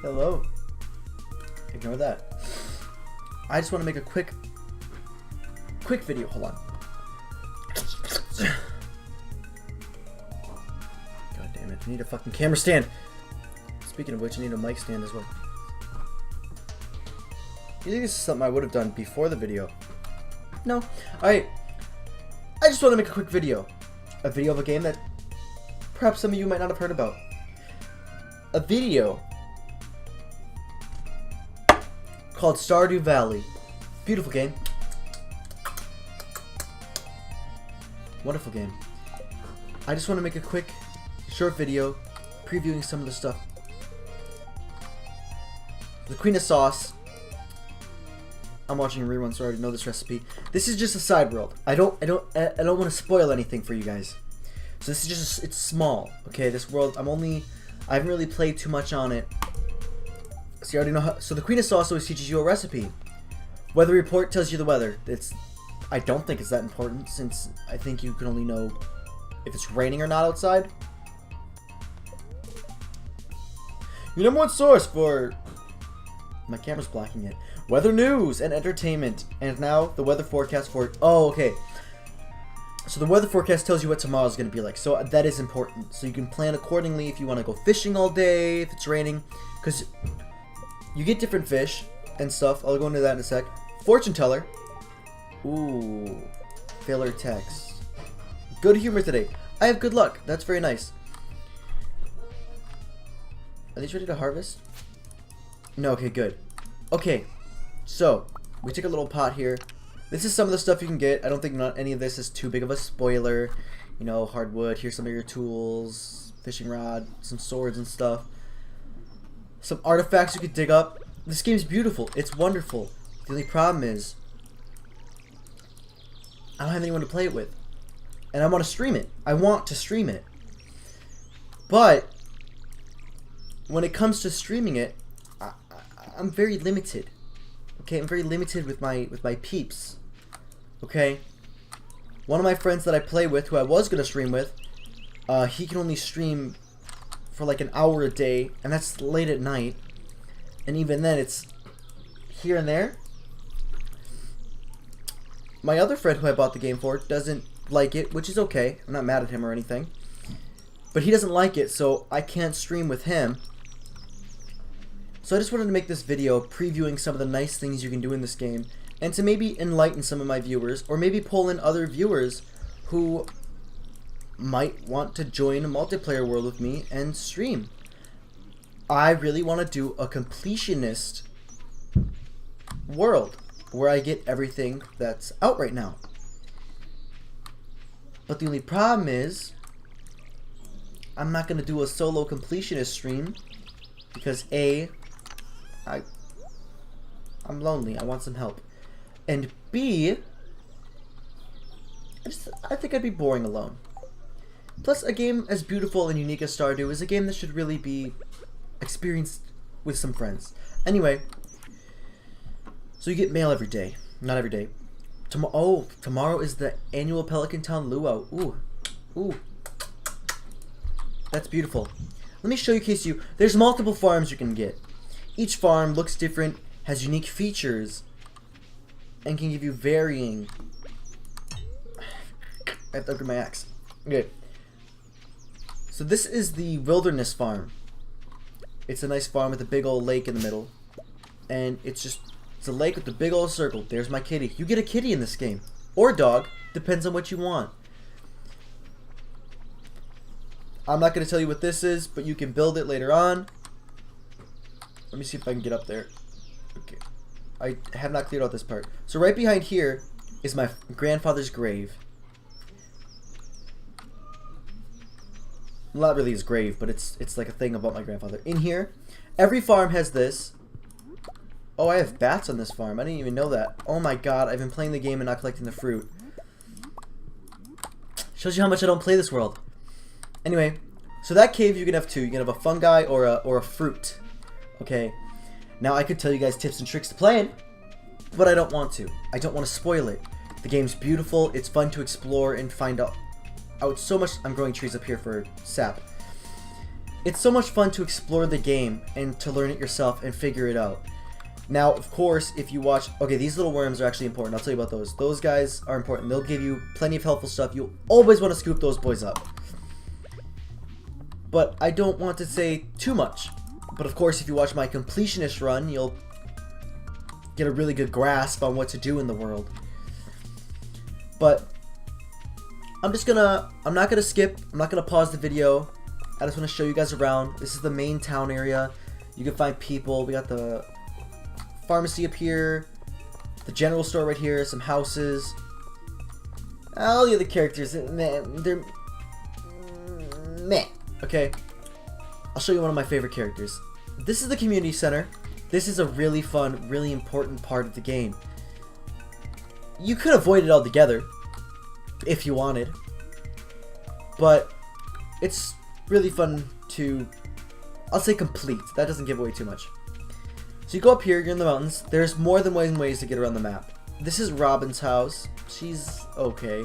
Hello. Ignore that. I just want to make a quick video. Hold on. God damn it. I need a fucking camera stand. Speaking of which, I need a mic stand as well. You think this is something I would have done before the video? No. Alright. I just want to make a quick video. A video of a game that perhaps some of you might not have heard about. A video called Stardew Valley. Beautiful game. Wonderful game. I just want to make a quick, short video previewing some of the stuff. The Queen of Sauce. I'm watching a rerun, so I already know this recipe. This is just a side world. I don't want to spoil anything for you guys. So this is just it's small. Okay, this world I haven't really played too much on it. So you already know how. So the Queen of Sauce always teaches you a recipe. Weather report tells you the weather. I don't think it's that important, since I think you can only know if it's raining or not outside. Your number one source for... My camera's blocking it. Weather news and entertainment. And now the weather forecast for... Oh, okay. So the weather forecast tells you what tomorrow's going to be like. So that is important. So you can plan accordingly if you want to go fishing all day, if it's raining. Because you get different fish and stuff. I'll go into that in a sec. Fortune teller. Ooh. Filler text. Good humor today. I have good luck. That's very nice. Are these ready to harvest? No, okay, good. Okay, so we take a little pot here. This is some of the stuff you can get. I don't think any of this is too big of a spoiler. You know, hardwood. Here's some of your tools. Fishing rod. Some swords and stuff. Some artifacts you could dig up. This game's beautiful. It's wonderful. The only problem is I don't have anyone to play it with. And I want to stream it. I want to stream it. But when it comes to streaming it, I'm very limited. Okay, I'm very limited with my peeps. Okay? One of my friends that I play with, who I was gonna stream with, he can only stream for like an hour a day, and that's late at night. And even then, it's here and there. My other friend who I bought the game for doesn't like it, which is okay. I'm not mad at him or anything. But he doesn't like it, so I can't stream with him. So I just wanted to make this video previewing some of the nice things you can do in this game, and to maybe enlighten some of my viewers, or maybe pull in other viewers who might want to join a multiplayer world with me and stream. I really want to do a completionist world where I get everything that's out right now. But the only problem is I'm not going to do a solo completionist stream because I'm lonely. I want some help. And B, I think I'd be boring alone. Plus, a game as beautiful and unique as Stardew is a game that should really be experienced with some friends. Anyway, so you get mail every day. Not every day. Tomorrow is the annual Pelican Town luau. Ooh. That's beautiful. Let me show you there's multiple farms you can get. Each farm looks different, has unique features, and can give you varying... I have to upgrade my axe. Okay. So this is the wilderness farm. It's a nice farm with a big old lake in the middle. And it's a lake with a big old circle. There's my kitty. You get a kitty in this game. Or dog. Depends on what you want. I'm not going to tell you what this is, but you can build it later on. Let me see if I can get up there. Okay. I have not cleared out this part. So right behind here is my grandfather's grave. Not really his grave, but it's like a thing about my grandfather. In here, every farm has this. Oh, I have bats on this farm. I didn't even know that. Oh my god, I've been playing the game and not collecting the fruit. Shows you how much I don't play this world. Anyway, so that cave you can have two. You can have a fungi or a fruit. Okay. Now I could tell you guys tips and tricks to playing, but I don't want to. I don't want to spoil it. The game's beautiful. It's fun to explore and find out so much. I'm growing trees up here for sap. It's so much fun to explore the game and to learn it yourself and figure it out. Now, of course, if you watch... Okay, these little worms are actually important. I'll tell you about those. Those guys are important. They'll give you plenty of helpful stuff. You'll always want to scoop those boys up. But I don't want to say too much. But of course, if you watch my completionist run, you'll get a really good grasp on what to do in the world. But I'm not gonna skip. I'm not gonna pause the video. I just want to show you guys around. This is the main town area. You can find people. We got the pharmacy up here, the general store right here, some houses. All the other characters, they're meh. Okay, I'll show you one of my favorite characters. This is the community center. This is a really fun, really important part of the game. You could avoid it altogether if you wanted, but it's really fun to, I'll say, complete. That doesn't give away too much. So you go up here, you're in the mountains. There's more than one ways to get around the map. This is Robin's house. She's okay.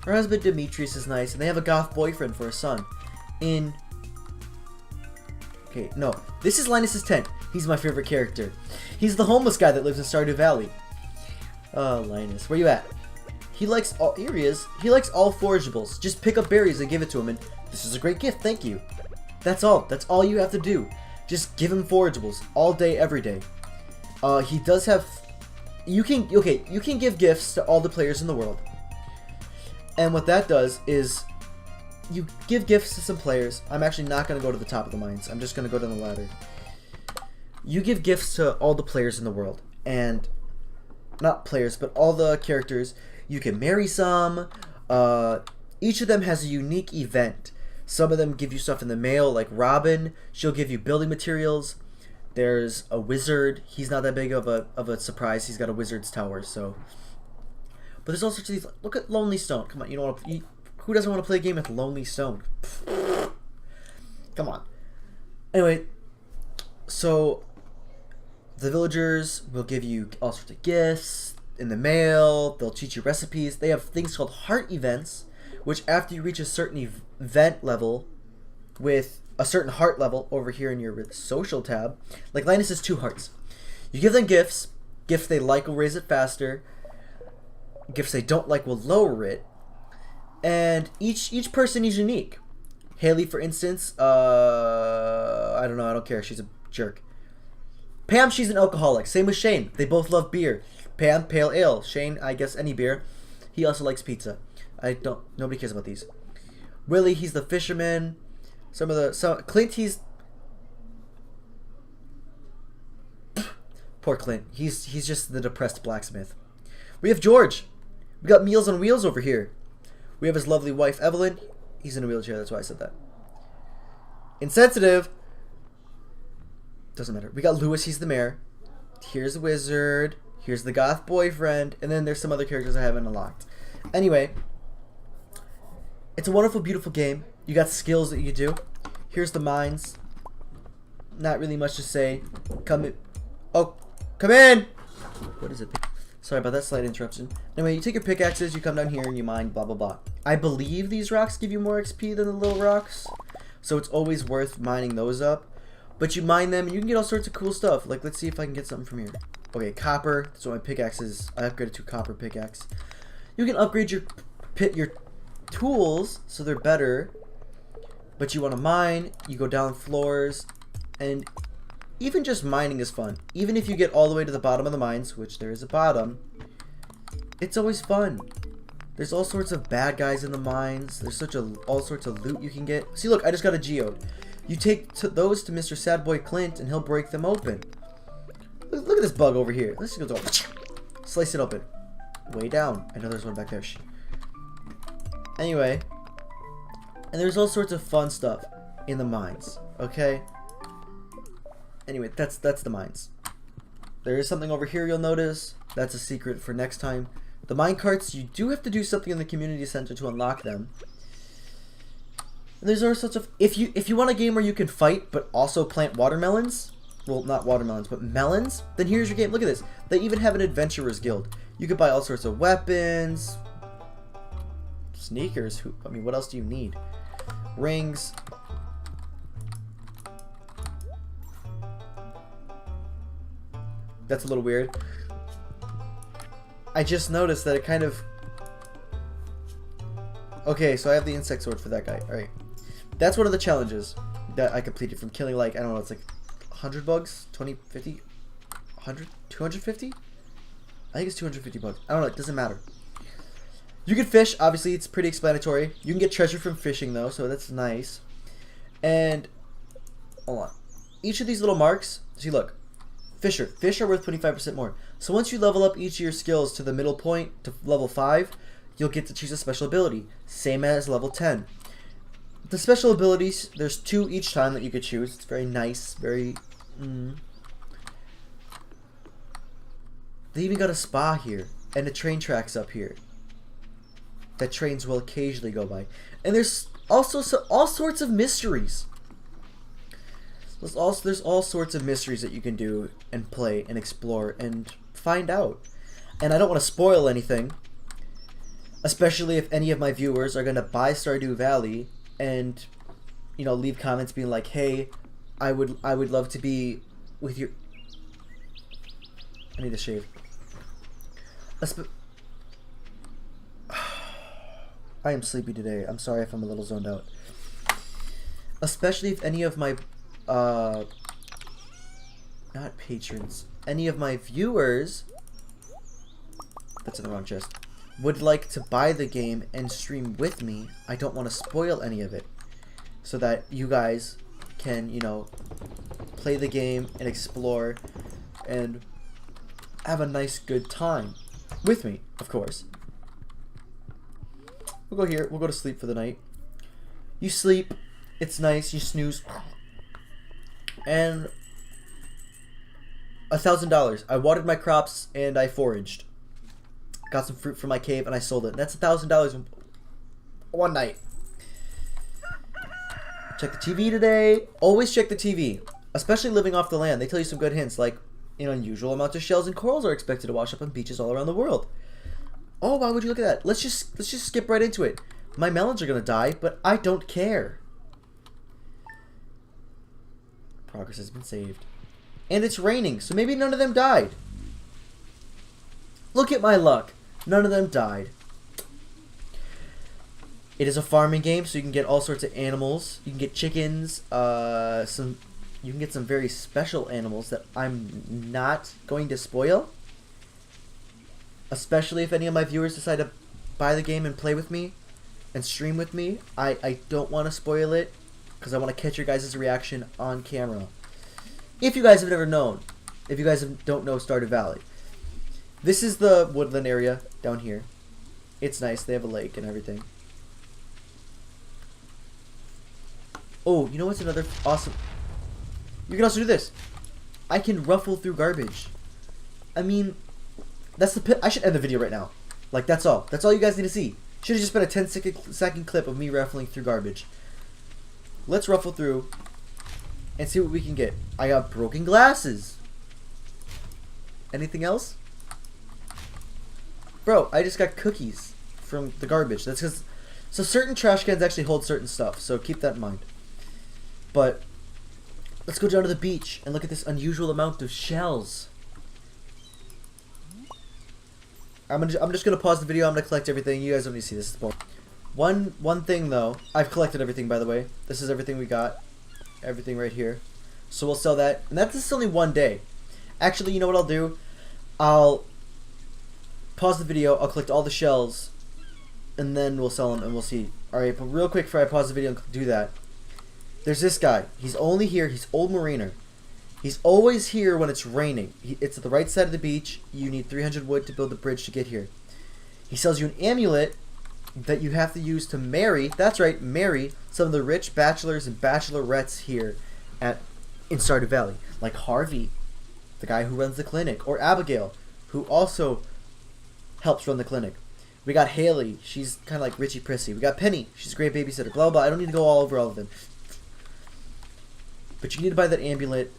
Her husband Demetrius is nice, and they have a goth boyfriend for a son. Okay, no. This is Linus's tent. He's my favorite character. He's the homeless guy that lives in Stardew Valley. Oh, Linus, where you at? He likes all... Here he is. He likes all forageables. Just pick up berries and give it to him, and this is a great gift, thank you. That's all. That's all you have to do. Just give him forageables all day, every day. He does have... You can give gifts to all the players in the world. And what that does is you give gifts to some players. I'm actually not going to go to the top of the mines. I'm just going to go down the ladder. You give gifts to all the players in the world. And not players, but all the characters. You can marry some. Each of them has a unique event. Some of them give you stuff in the mail, like Robin. She'll give you building materials. There's a wizard. He's not that big of a surprise. He's got a wizard's tower, so... But there's all sorts of these... Look at Lonely Stone. Come on, you don't want to... Who doesn't want to play a game with Lonely Stone? Come on. Anyway, so... The villagers will give you all sorts of gifts in the mail. They'll teach you recipes. They have things called heart events, which after you reach a certain event level with a certain heart level over here in your social tab, like Linus has 2 hearts. You give them gifts. Gifts they like will raise it faster. Gifts they don't like will lower it. And each person is unique. Haley, for instance, I don't know, I don't care. She's a jerk. Pam, she's an alcoholic. Same with Shane. They both love beer. Pam, pale ale. Shane, I guess any beer. He also likes pizza. Nobody cares about these. Willie, he's the fisherman. Clint, he's... Poor Clint. He's just the depressed blacksmith. We have George. We got Meals on Wheels over here. We have his lovely wife, Evelyn. He's in a wheelchair, that's why I said that. Insensitive. Doesn't matter. We got Lewis, he's the mayor. Here's the wizard. Here's the goth boyfriend. And then there's some other characters I haven't unlocked. Anyway, it's a wonderful, beautiful game. You got skills that you do. Here's the mines. Not really much to say. Come in. Oh, come in! What is it? Sorry about that slight interruption. Anyway, you take your pickaxes, you come down here and you mine, blah, blah, blah. I believe these rocks give you more XP than the little rocks. So it's always worth mining those up. But you mine them and you can get all sorts of cool stuff. Like, let's see if I can get something from here. Okay, copper. That's what my pickaxe is. I upgraded to copper pickaxe. You can upgrade your tools so they're better. But you want to mine, you go down floors, and even just mining is fun. Even if you get all the way to the bottom of the mines, which there is a bottom, it's always fun. There's all sorts of bad guys in the mines. There's all sorts of loot you can get. See, look, I just got a geode. You take those to Mr. Sadboy Clint, and he'll break them open. Look at this bug over here. Let's just go slice it open. Way down. I know there's one back there. Anyway, and there's all sorts of fun stuff in the mines. Okay. Anyway, that's the mines. There is something over here you'll notice. That's a secret for next time. The mine carts, you do have to do something in the community center to unlock them. And there's all sorts of... If you want a game where you can fight but also plant watermelons, well, not watermelons, but melons, then here's your game. Look at this. They even have an adventurers guild. You could buy all sorts of weapons, sneakers. I mean, what else do you need? Rings. That's a little weird. I just noticed that it kind of... Okay, so I have the insect sword for that guy. Alright. That's one of the challenges that I completed from killing, like, I don't know, it's like 100 bugs? 20, 50? 100? 250? I think it's 250 bugs. I don't know, it doesn't matter. You can fish, obviously, it's pretty explanatory. You can get treasure from fishing, though, so that's nice. And, hold on. Each of these little marks, see, look. Fisher. Fish are worth 25% more. So once you level up each of your skills to the middle point, to level 5, you'll get to choose a special ability. Same as level 10. The special abilities, there's 2 each time that you could choose. It's very nice, very... They even got a spa here, and the train tracks up here that trains will occasionally go by. And there's also all sorts of mysteries. There's all sorts of mysteries that you can do and play and explore and find out. And I don't want to spoil anything, especially if any of my viewers are going to buy Stardew Valley and, you know, leave comments being like, hey, I would love to be with your... I need to shave. I am sleepy today. I'm sorry if I'm a little zoned out. Especially if any of my not patrons, any of my viewers, that's in the wrong chest, would like to buy the game and stream with me. I don't want to spoil any of it, so that you guys can, you know, play the game and explore and have a nice good time with me, of course. We'll go here. We'll go to sleep for the night. You sleep. It's nice. You snooze. And $1,000. I watered my crops and I foraged. Got some fruit from my cave and I sold it. And that's $1,000 one night. Check the TV today. Always check the TV. Especially living off the land. They tell you some good hints, like an unusual amount of shells and corals are expected to wash up on beaches all around the world. Oh, why would you look at that? Let's just skip right into it. My melons are gonna die, but I don't care. Progress has been saved. And it's raining, so maybe none of them died. Look at my luck. None of them died. It is a farming game, so you can get all sorts of animals. You can get chickens, you can get some very special animals that I'm not going to spoil. Especially if any of my viewers decide to buy the game and play with me and stream with me. I don't want to spoil it because I want to catch your guys' reaction on camera. If you guys have never known, if you guys don't know Stardew Valley, this is the woodland area down here. It's nice. They have a lake and everything. Oh, you know what's another awesome... You can also do this. I can ruffle through garbage. I mean... That's the pit. I should end the video right now. Like, that's all. That's all you guys need to see. Should have just been a 10-second clip of me ruffling through garbage. Let's ruffle through and see what we can get. I got broken glasses. Anything else? Bro, I just got cookies from the garbage. That's because... So certain trash cans actually hold certain stuff, so keep that in mind. But let's go down to the beach and look at this unusual amount of shells. I'm just gonna pause the video. I'm gonna collect everything. You guys don't need to see this. One thing though, I've collected everything, by the way. This is everything we got, everything right here. So we'll sell that, and that's only one day. Actually, you know what I'll do? I'll pause the video. I'll collect all the shells, and then we'll sell them, and we'll see. All right, but real quick before I pause the video and do that, there's this guy. He's only here. He's Old Mariner. He's always here when it's raining. It's at the right side of the beach. You need 300 wood to build the bridge to get here. He sells you an amulet that you have to use to marry, that's right, marry some of the rich bachelors and bachelorettes here in Stardew Valley. Like Harvey, the guy who runs the clinic, or Abigail, who also helps run the clinic. We got Haley. She's kind of like Richie Prissy. We got Penny. She's a great babysitter. Blah, blah. I don't need to go all over all of them. But you need to buy that amulet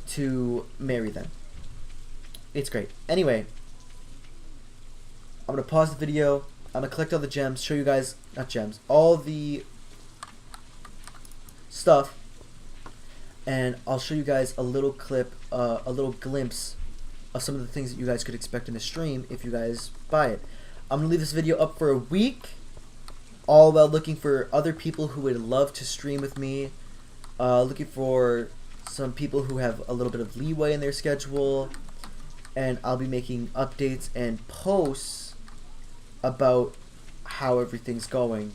to marry them. It's great. Anyway, I'm going to pause the video. I'm going to collect all the gems, show you guys, not gems, all the stuff. and I'll show you guys a little clip, a little glimpse of some of the things that you guys could expect in the stream if you guys buy it. I'm going to leave this video up for a week, all while looking for other people who would love to stream with me, looking for some people who have a little bit of leeway in their schedule, and I'll be making updates and posts about how everything's going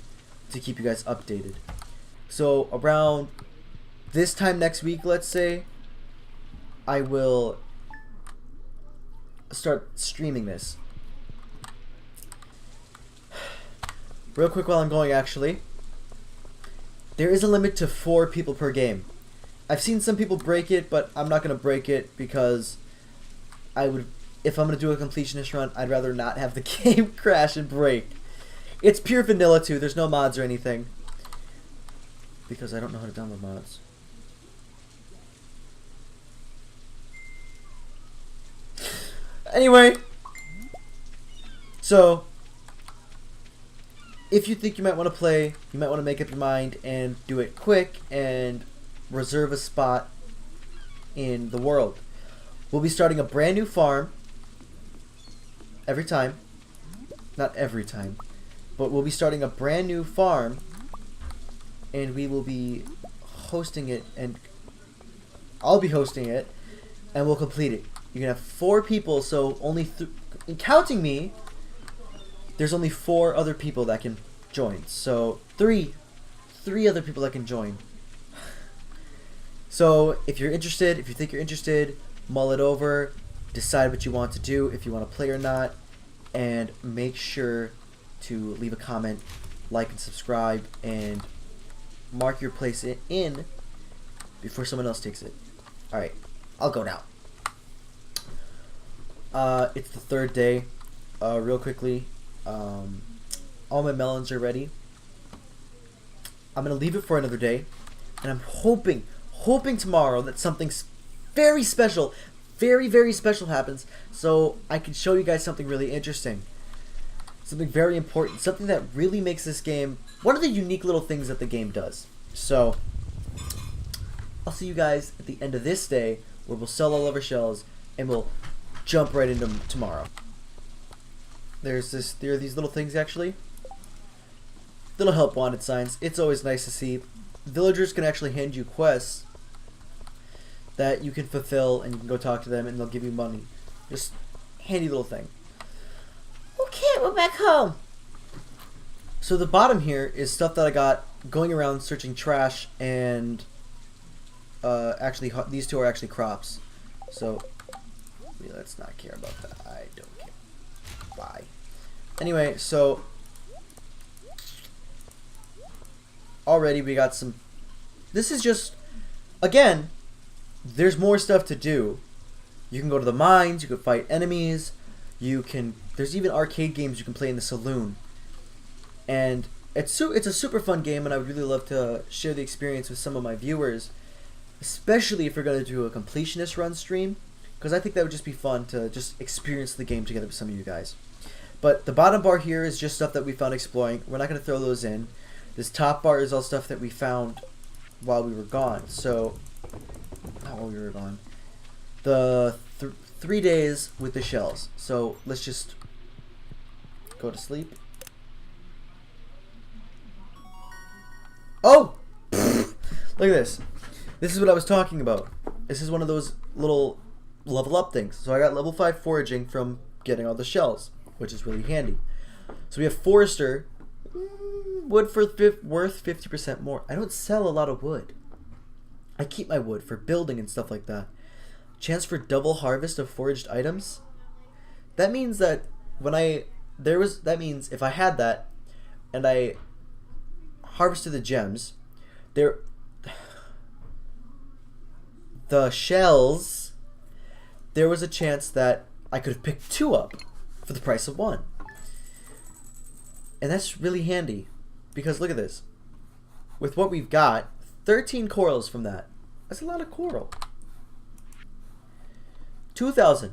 to keep you guys updated. So around this time next week, let's say, I will start streaming this. Real quick while I'm going, actually, there is a limit to 4 people per game. I've seen some people break it, but I'm not going to break it because I would, if I'm going to do a completionist run, I'd rather not have the game crash and break. It's pure vanilla too, there's no mods or anything. Because I don't know how to download mods. Anyway, so if you think you might want to play, you might want to make up your mind and do it quick and reserve a spot in the world. We'll be starting a brand new farm every time. Not every time, but we'll be starting a brand new farm, and we will be hosting it, and I'll be hosting it, and we'll complete it. You can have 4 people, so only counting me, there's only 4 other people that can join. So three other people that can join. So if you're interested, if you think you're interested, mull it over, decide what you want to do, if you want to play or not, and make sure to leave a comment, like and subscribe, and mark your place in before someone else takes it. Alright, I'll go now. It's the 3rd day. Real quickly, all my melons are ready. I'm gonna leave it for another day, and I'm hoping tomorrow that something very special, very special happens, so I can show you guys something really interesting, something very important, something that really makes this game one of the unique little things that the game does. So I'll see you guys at the end of this day, where we'll sell all of our shells and we'll jump right into tomorrow. There are these little things, actually, little help wanted signs. It's always nice to see. Villagers can actually hand you quests that you can fulfill, and you can go talk to them and they'll give you money. Just handy little thing. Okay, we're back home. So the bottom here is stuff that I got going around searching trash, and actually these 2 are actually crops. So let's not care about that. I don't care. Bye. Anyway, so already we got some. This is just, again, there's more stuff to do. You can go to the mines, you can fight enemies, there's even arcade games you can play in the saloon. And it's a super fun game, and I would really love to share the experience with some of my viewers, especially if we're going to do a completionist run stream, because I think that would just be fun to just experience the game together with some of you guys. But the bottom bar here is just stuff that we found exploring. We're not going to throw those in. This top bar is all stuff that we found while we were gone. So, not while we were gone. The 3 days with the shells. So, let's just go to sleep. Oh! Look at this. This is what I was talking about. This is one of those little level up things. So I got level 5 foraging from getting all the shells, which is really handy. So we have Forester. Wood worth 50% more. I don't sell a lot of wood. I keep my wood for building and stuff like that. Chance for double harvest of foraged items. That means that that means if I had that and I harvested the gems, the shells, there was a chance that I could have picked 2 up for the price of 1. And that's really handy, because look at this. With what we've got, 13 corals from that. That's a lot of coral. 2,000.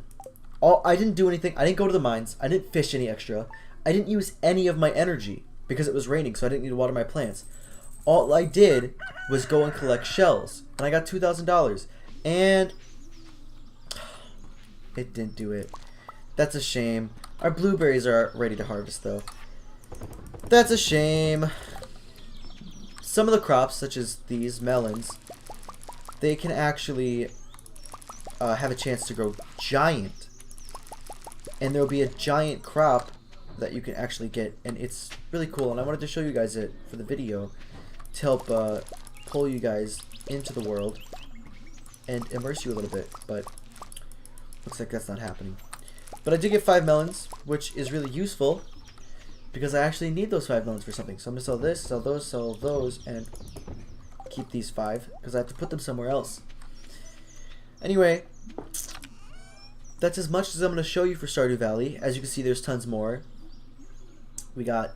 I didn't do anything. I didn't go to the mines. I didn't fish any extra. I didn't use any of my energy because it was raining, so I didn't need to water my plants. all I did was go and collect shells, and I got $2,000, and it didn't do it. That's a shame. Our blueberries are ready to harvest, though. That's a shame. Some of the crops, such as these melons, they can actually have a chance to grow giant. And there'll be a giant crop that you can actually get, and it's really cool. And I wanted to show you guys it for the video to help pull you guys into the world and immerse you a little bit, but looks like that's not happening. But I did get 5 melons, which is really useful because I actually need those 5 melons for something. So I'm gonna sell this, sell those, and keep these 5 because I have to put them somewhere else. Anyway, that's as much as I'm gonna show you for Stardew Valley. As you can see, there's tons more. We got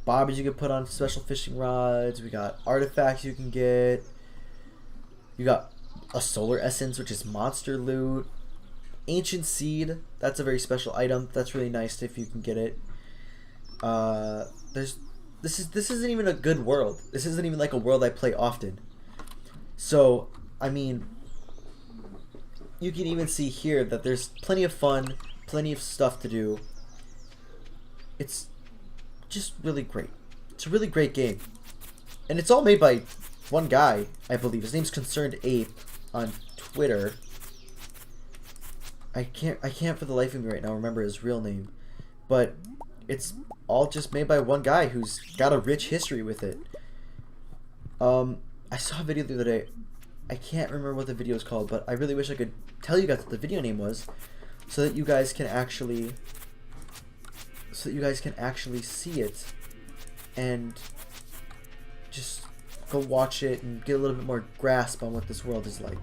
bobbers you can put on special fishing rods. We got artifacts you can get. You got a solar essence, which is monster loot. Ancient seed, that's a very special item. That's really nice if you can get it. This isn't even a good world. This isn't even like a world I play often. So, I mean, you can even see here that there's plenty of fun, plenty of stuff to do. It's just really great. It's a really great game. And it's all made by one guy, I believe. His name's Concerned Ape on Twitter. I can't for the life of me right now remember his real name. But it's all just made by one guy who's got a rich history with it. I saw a video the other day. I can't remember what the video is called, but I really wish I could tell you guys what the video name was so that you guys can actually see it and just go watch it and get a little bit more grasp on what this world is like.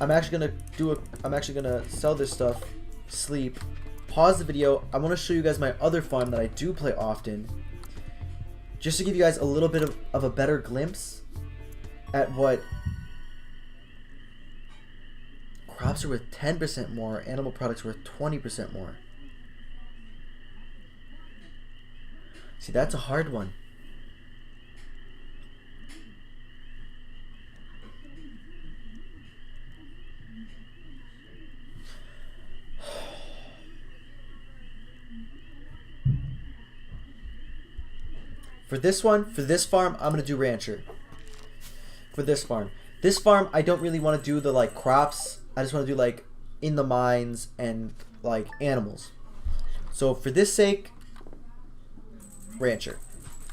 I'm actually gonna sell this stuff, sleep, pause the video. I want to show you guys my other farm that I do play often, just to give you guys a little bit of a better glimpse at what crops are worth 10% more, animal products worth 20% more. See, that's a hard one. For this farm, I'm going to do rancher. For this farm. This farm, I don't really want to do the, like, crops. I just want to do, like, in the mines and, like, animals. So, for this sake, rancher.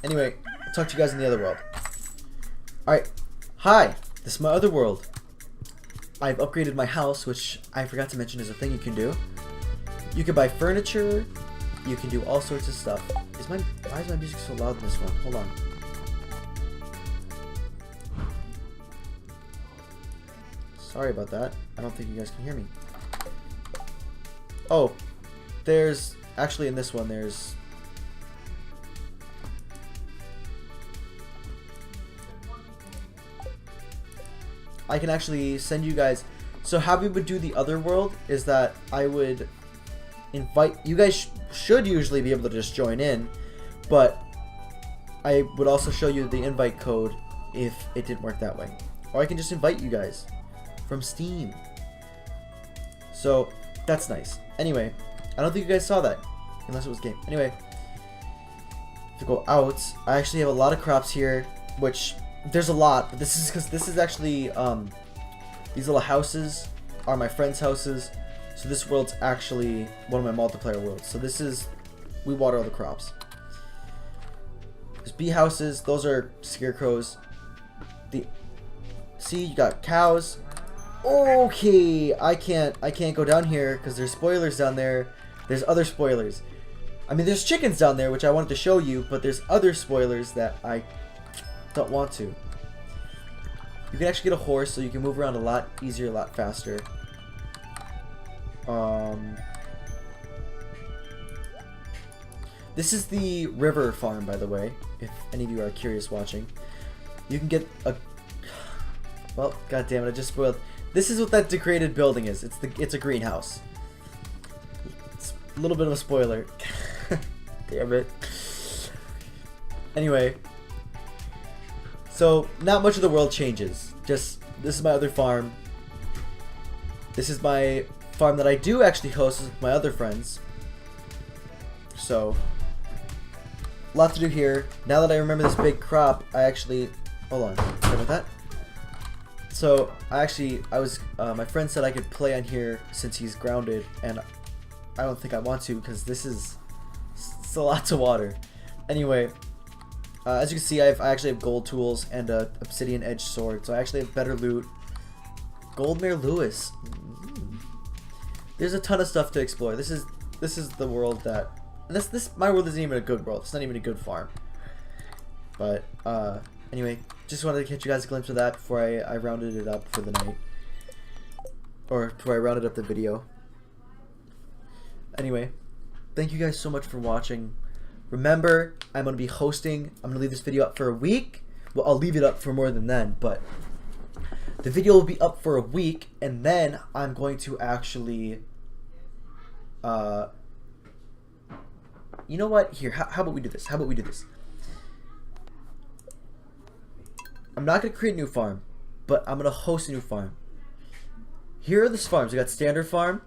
Anyway, I'll talk to you guys in the other world. Alright. Hi. This is my other world. I've upgraded my house, which I forgot to mention is a thing you can do. You can buy furniture. You can do all sorts of stuff. Why is my music so loud in this one? Hold on. Sorry about that. I don't think you guys can hear me. Oh, there's actually in this one there's I can actually send you guys. So how we would do the other world is that I would invite you guys. Should usually be able to just join in, but I would also show you the invite code if it didn't work that way, or I can just invite you guys from Steam. So that's nice. Anyway, I don't think you guys saw that unless it was game. Anyway, to go out, I actually have a lot of crops here, which there's a lot, but this is because this is actually these little houses are my friends' houses. So this world's actually one of my multiplayer worlds. So this is, we water all the crops. There's bee houses. Those are scarecrows. See, you got cows. Okay, I can't go down here because there's spoilers down there. There's other spoilers. I mean, there's chickens down there, which I wanted to show you, but there's other spoilers that I don't want to. You can actually get a horse, so you can move around a lot easier, a lot faster. This is the river farm, by the way, if any of you are curious watching. You can get a... Well, god damn it, I just spoiled. This is what that degraded building is. It's a greenhouse. It's a little bit of a spoiler. Damn it. Anyway, So not much of the world changes. Just this is my other farm. This is my farm that I do actually host with my other friends. So a lot to do here. Now that I remember this big crop, I actually hold on. Sorry about that. So my friend said I could play on here since he's grounded, and I don't think I want to because it's a lot to water. Anyway, as you can see, I actually have gold tools and a obsidian edge sword, so I actually have better loot. Goldmere Lewis. There's a ton of stuff to explore. This is the world that my world isn't even a good world. It's not even a good farm. But anyway, just wanted to catch you guys a glimpse of that before I rounded it up for the night, or before I rounded up the video. Anyway, thank you guys so much for watching. Remember, I'm going to be hosting. I'm going to leave this video up for a week. Well, I'll leave it up for more than then, but the video will be up for a week, and then I'm going to actually, you know what? Here, how about we do this? I'm not going to create a new farm, but I'm going to host a new farm. Here are the farms. We got Standard Farm.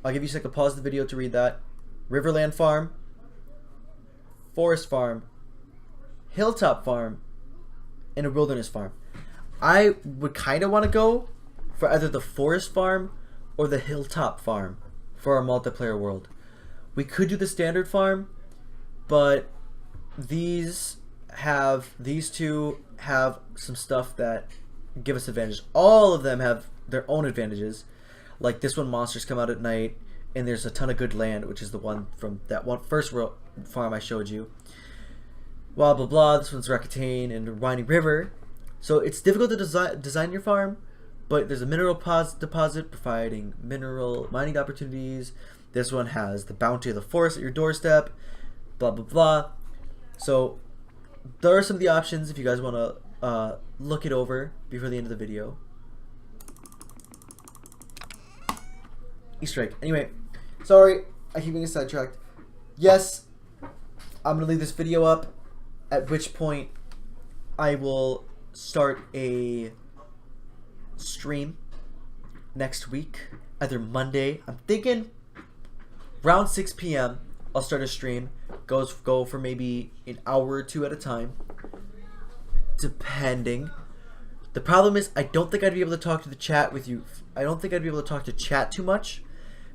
I'll give you a second to pause the video to read that. Riverland Farm. Forest Farm, Hilltop Farm, and a Wilderness Farm. I would kind of want to go for either the Forest Farm or the Hilltop Farm for our multiplayer world. We could do the Standard Farm, but these two have some stuff that give us advantages. All of them have their own advantages. Like this one, monsters come out at night, and there's a ton of good land, which is the one from that first farm I showed you. Blah blah blah. This one's Rakuten and Winding River. So it's difficult to design your farm, but there's a mineral deposit providing mineral mining opportunities. This one has the bounty of the forest at your doorstep. Blah blah blah. So there are some of the options if you guys want to look it over before the end of the video. Easter egg. Anyway, sorry, I keep getting sidetracked. Yes, I'm gonna leave this video up, at which point I will start a stream next week, either Monday. I'm thinking around 6 p.m. I'll start a stream. Go for maybe an hour or two at a time, depending. The problem is I don't think I'd be able to talk to the chat with you. I don't think I'd be able to talk to chat too much,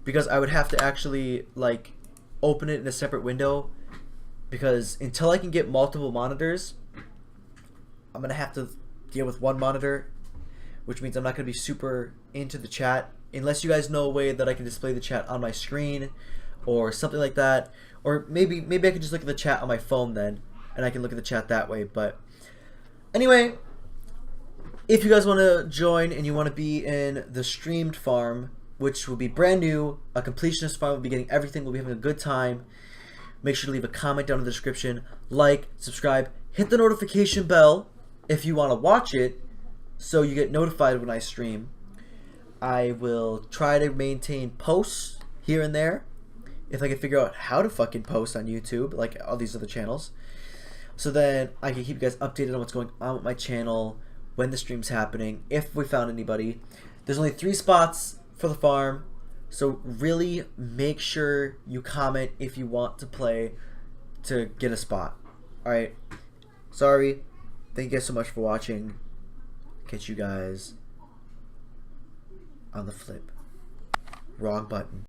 because I would have to actually like open it in a separate window, because until I can get multiple monitors, I'm gonna have to deal with one monitor, which means I'm not gonna be super into the chat unless you guys know a way that I can display the chat on my screen or something like that. Or maybe I can just look at the chat on my phone then, and I can look at the chat that way. But anyway, if you guys want to join and you want to be in the streamed farm, which will be brand new, a completionist farm, we'll be getting everything, we'll be having a good time. Make sure to leave a comment down in the description, like, subscribe, hit the notification bell if you want to watch it, so you get notified when I stream. I will try to maintain posts here and there, if I can figure out how to fucking post on YouTube, like all these other channels. So then I can keep you guys updated on what's going on with my channel, when the stream's happening, if we found anybody. There's only 3 spots for the farm, so really make sure you comment if you want to play to get a spot. Alright, sorry, thank you guys so much for watching. Catch you guys on the flip. Wrong button.